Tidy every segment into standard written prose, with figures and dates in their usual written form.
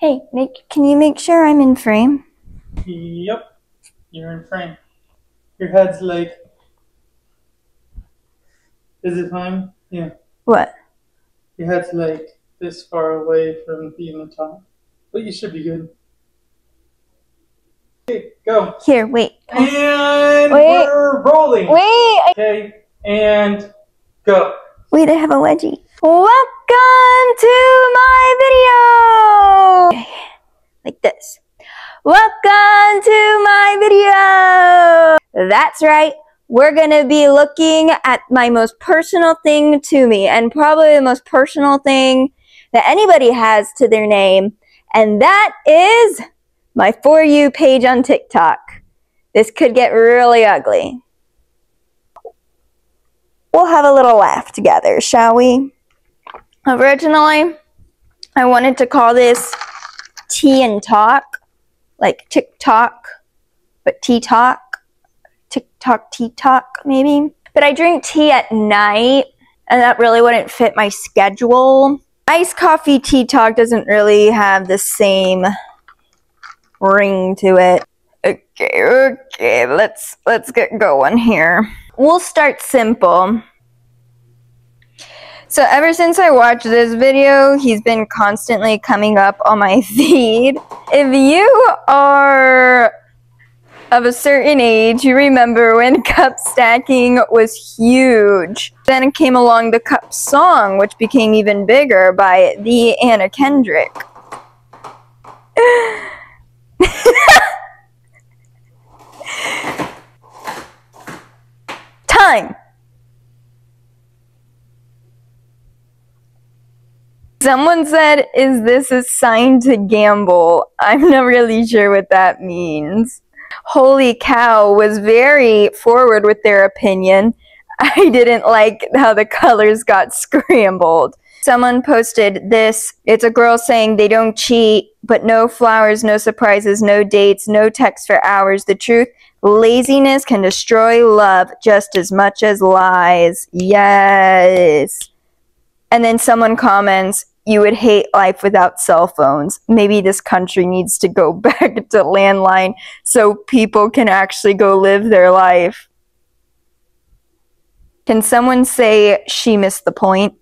Hey, Nick, can you make sure I'm in frame? Yep, you're in frame. Your head's like, is it time? Yeah. What? Your head's like this far away from being on top. But you should be good. Okay, go. Here, wait. And Wait. we're rolling. Wait! Okay, and go. Wait, I have a wedgie. Welcome to my video! Like this. Welcome to my video! That's right. We're gonna be looking at my most personal thing to me, and probably the most personal thing that anybody has to their name, and that is my For You page on TikTok. This could get really ugly. We'll have a little laugh together, shall we? Originally, I wanted to call this Tea and Talk, like TikTok, but Tea Talk. TikTok, Tea Talk, maybe. But I drink tea at night, and that really wouldn't fit my schedule. Iced coffee Tea Talk doesn't really have the same ring to it. Okay, let's get going here. We'll start simple. So ever since I watched this video, he's been constantly coming up on my feed. If you are of a certain age, you remember when cup stacking was huge. Then came along the cup song, which became even bigger, by the Anna Kendrick. Time! Someone said, is this a sign to gamble? I'm not really sure what that means. Holy Cow was very forward with their opinion. I didn't like how the colors got scrambled. Someone posted this. It's a girl saying they don't cheat, but no flowers, no surprises, no dates, no text for hours. The truth, laziness can destroy love just as much as lies. Yes. And then someone comments, you would hate life without cell phones. Maybe this country needs to go back to landline so people can actually go live their life. Can someone say she missed the point?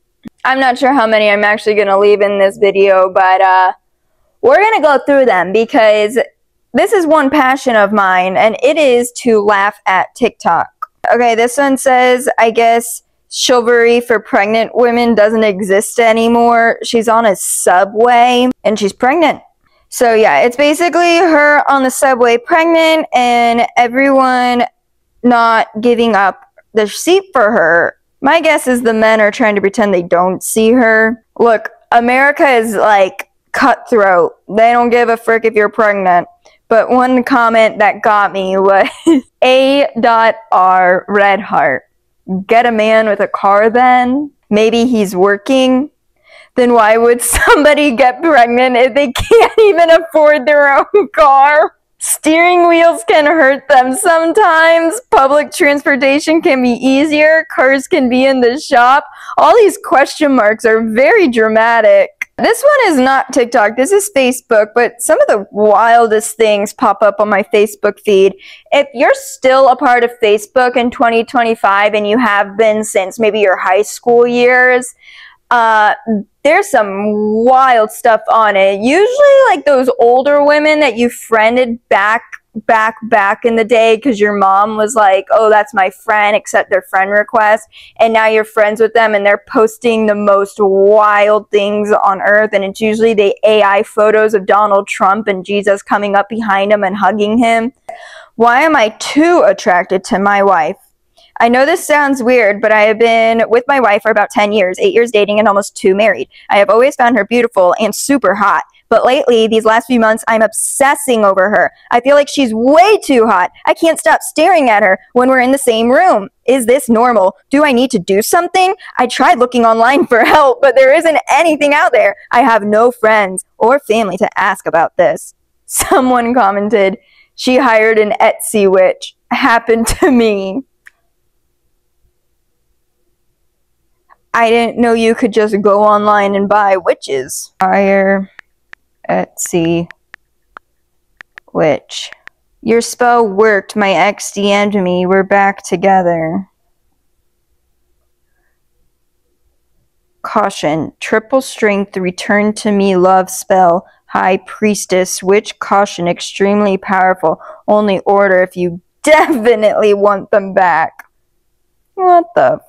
I'm not sure how many I'm actually going to leave in this video, but we're going to go through them because this is one passion of mine, and it is to laugh at TikTok. Okay, this one says, I guess chivalry for pregnant women doesn't exist anymore. She's on a subway and she's pregnant. So yeah, it's basically her on the subway pregnant and everyone not giving up their seat for her. My guess is the men are trying to pretend they don't see her. Look, America is like cutthroat. They don't give a frick if you're pregnant. But one comment that got me was A.R. Red Heart. Get a man with a car then? Maybe he's working? Then why would somebody get pregnant if they can't even afford their own car? Steering wheels can hurt them sometimes. Public transportation can be easier. Cars can be in the shop. All these question marks are very dramatic. This one is not TikTok, this is Facebook, but some of the wildest things pop up on my Facebook feed. If you're still a part of Facebook in 2025 and you have been since maybe your high school years, there's some wild stuff on it. Usually like those older women that you friended back in the day because your mom was like, oh, that's my friend, accept their friend request, and now you're friends with them and they're posting the most wild things on earth, and it's usually the AI photos of Donald Trump and Jesus coming up behind him and hugging him. Why am I too attracted to my wife? I know this sounds weird, but I have been with my wife for about 10 years, 8 years dating and almost 2 married. I have always found her beautiful and super hot. But lately, these last few months, I'm obsessing over her. I feel like she's way too hot. I can't stop staring at her when we're in the same room. Is this normal? Do I need to do something? I tried looking online for help, but there isn't anything out there. I have no friends or family to ask about this. Someone commented, she hired an Etsy witch. Happened to me. I didn't know you could just go online and buy witches. Fire. Etsy witch. Your spell worked. My ex DM'd me. We're back together. Caution. Triple strength. Return to me love spell. High priestess. Witch caution. Extremely powerful. Only order if you definitely want them back. What the?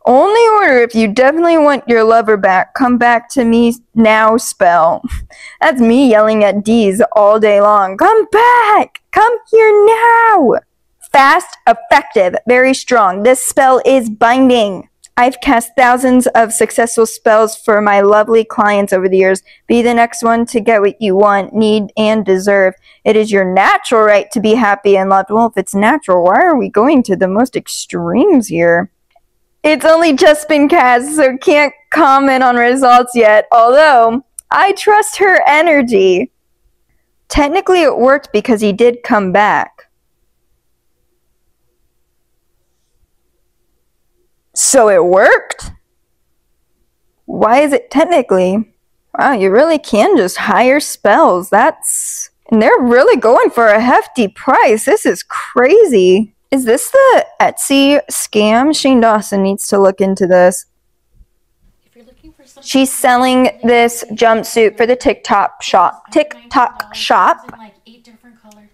Only order if you definitely want your lover back. Come back to me now spell. That's me yelling at D's all day long. Come back! Come here now! Fast, effective, very strong. This spell is binding. I've cast thousands of successful spells for my lovely clients over the years. Be the next one to get what you want, need, and deserve. It is your natural right to be happy and loved. Well, if it's natural, why are we going to the most extremes here? It's only just been cast, so can't comment on results yet, although I trust her energy. Technically it worked because he did come back. So it worked? Why is it technically? Wow, you really can just hire spells. And they're really going for a hefty price. This is crazy. Is this the Etsy scam? Shane Dawson needs to look into this. She's selling this jumpsuit for the TikTok shop. In like 8 different colors,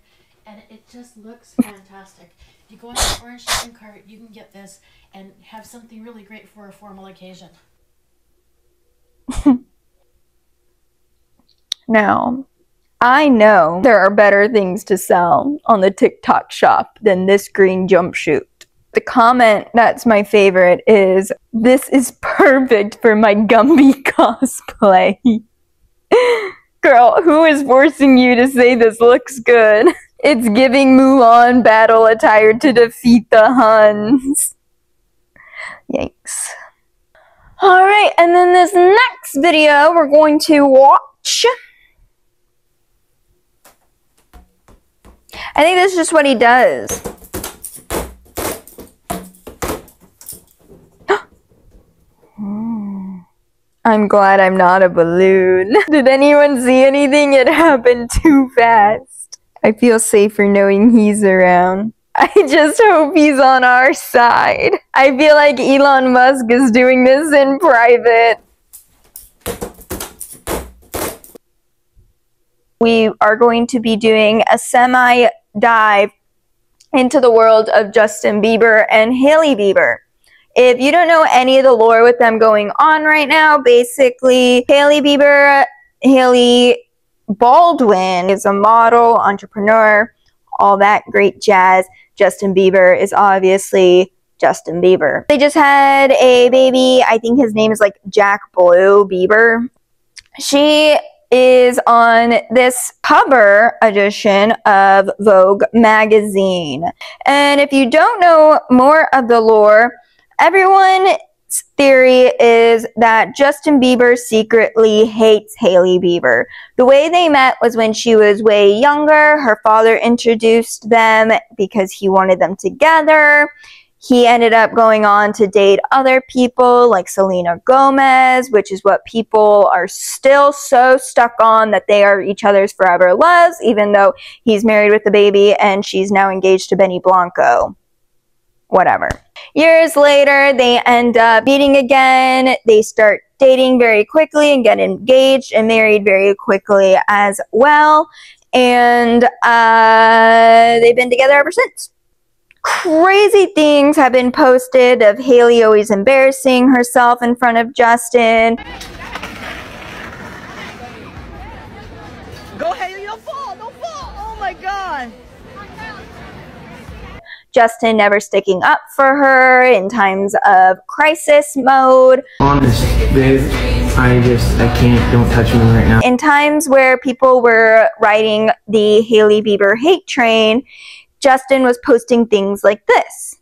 and it just looks fantastic. If you go on the orange shopping cart, you can get this and have something really great for a formal occasion. Now, I know there are better things to sell on the TikTok shop than this green jumpsuit. The comment that's my favorite is, "This is perfect for my Gumby cosplay." Girl, who is forcing you to say this looks good? It's giving Mulan battle attire to defeat the Huns. Yikes. Alright, and then this next video we're going to watch. I think that's just what he does. I'm glad I'm not a balloon. Did anyone see anything? It happened too fast. I feel safer knowing he's around. I just hope he's on our side. I feel like Elon Musk is doing this in private. We are going to be doing a semi-dive into the world of Justin Bieber and Hailey Bieber. If you don't know any of the lore with them going on right now, basically Hailey Bieber, Hailey Baldwin is a model, entrepreneur, all that great jazz. Justin Bieber is obviously Justin Bieber. They just had a baby. I think his name is like Jack Blue Bieber. She is on this cover edition of Vogue magazine. And if you don't know more of the lore, everyone's theory is that Justin Bieber secretly hates Hailey Bieber. The way they met was when she was way younger. Her father introduced them because he wanted them together. He ended up going on to date other people like Selena Gomez, which is what people are still so stuck on, that they are each other's forever loves, even though he's married with a baby and she's now engaged to Benny Blanco. Whatever. Years later, they end up meeting again. They start dating very quickly and get engaged and married very quickly as well. And they've been together ever since. Crazy things have been posted of Hailey always embarrassing herself in front of Justin. Go Hailey, don't fall, don't fall. Oh my God. Justin never sticking up for her in times of crisis mode. Honest, babe, I can't, don't touch me right now. In times where people were riding the Hailey Bieber hate train, Justin was posting things like this.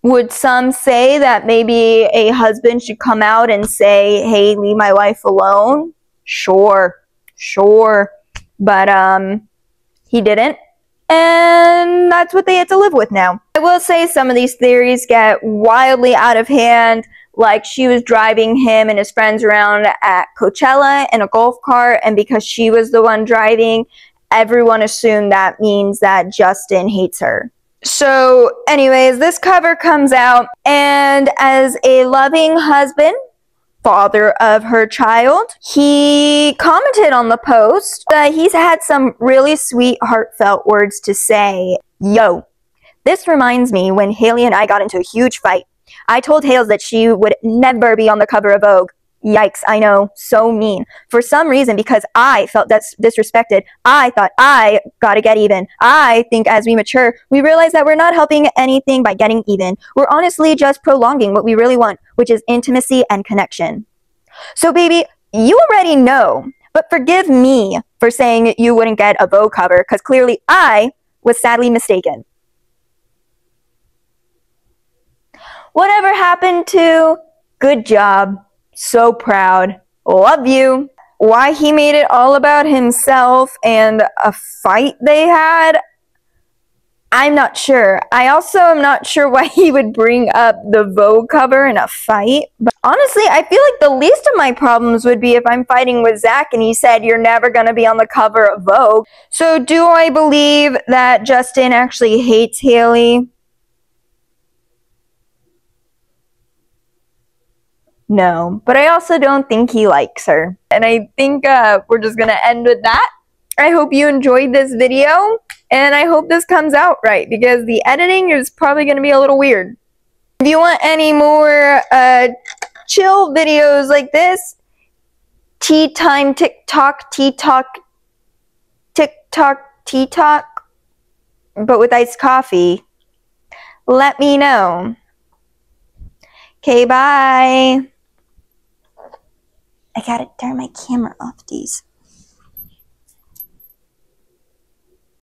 Would some say that maybe a husband should come out and say, "Hey, leave my wife alone"? Sure. But he didn't. and that's what they had to live with now. I will say some of these theories get wildly out of hand, like she was driving him and his friends around at Coachella in a golf cart, and because she was the one driving, everyone assumed that means that Justin hates her. So anyways, this cover comes out, and as a loving husband, father of her child, he commented on the post that he's had some really sweet, heartfelt words to say. Yo, this reminds me when Haley and I got into a huge fight. I told Hales that she would never be on the cover of Vogue. Yikes, I know, so mean. For some reason, because I felt disrespected, I thought I gotta get even. I think as we mature, we realize that we're not helping anything by getting even. We're honestly just prolonging what we really want, which is intimacy and connection. So baby, you already know, but forgive me for saying you wouldn't get a Vogue cover, because clearly I was sadly mistaken. Whatever happened to good job? So proud. Love you. Why he made it all about himself and a fight they had, I'm not sure. I also am not sure why he would bring up the Vogue cover in a fight. But honestly, I feel like the least of my problems would be if I'm fighting with Zach and he said, you're never going to be on the cover of Vogue. So do I believe that Justin actually hates Haley? No, but I also don't think he likes her. And I think we're just going to end with that. I hope you enjoyed this video, and I hope this comes out right, because the editing is probably going to be a little weird. If you want any more chill videos like this, tea time TikTok, TikTok, but with iced coffee, let me know. Okay, bye. I gotta turn my camera off, these.